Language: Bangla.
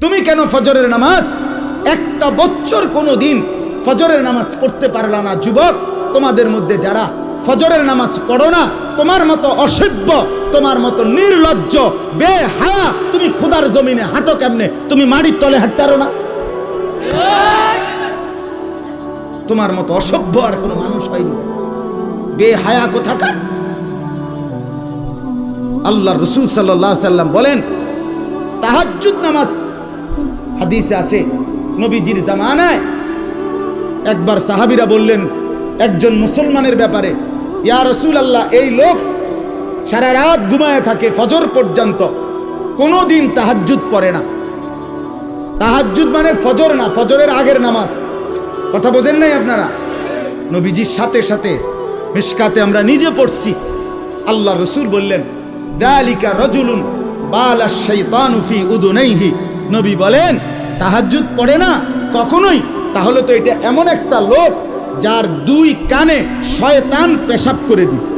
তুমি কেন ফজরের নামাজ একটা বছর কোনো দিন ফজরের নামাজ পড়তে পারলা না? যুবক, তোমাদের মধ্যে যারা ফজরের নামাজ পড়ো না, তোমার মতো অসভ্য, তোমার মতো নির্লজ্জ, বেহায়া, তুমি খোদার জমিনে হাঁটো কেমনে? তুমি মাটির তলে হাঁটতে পারো না? তোমার মতো অসভ্য আর কোনো মানুষ হয়নি, বেহায়া কোথাকার। আল্লাহ রাসূল সাল্লাল্লাহু আলাইহি সাল্লাম বলেন, তাহাজ্জুদ নামাজ হাদিসে আছে, নবীজির জামানায় একবার সাহাবীরা বললেন একজন মুসলমানের ব্যাপারে, ইয়া রাসূলুল্লাহ, এই লোক সারা রাত ঘুমায় থাকে ফজর পর্যন্ত, কোনোদিন তাহাজ্জুদ পড়ে না। তাহাজ্জুদ মানে ফজর না, ফজরের আগের নামাজ। কথা বোঝেন নাই আপনারা? নবীজির সাথে সাথে মিশকাতে আমরা নিজে পড়ছি, আল্লাহ রাসূল বললেন, যালিকা রাজুলুন বালা শাইতানু ফি উদুনাইহি। নবী বলেন, তাহাজ্জুদ পড়ে না কখনোই, তাহলে তো এটা এমন একটা লোক যার দুই কানে শয়তান পেশাব করে দিছে।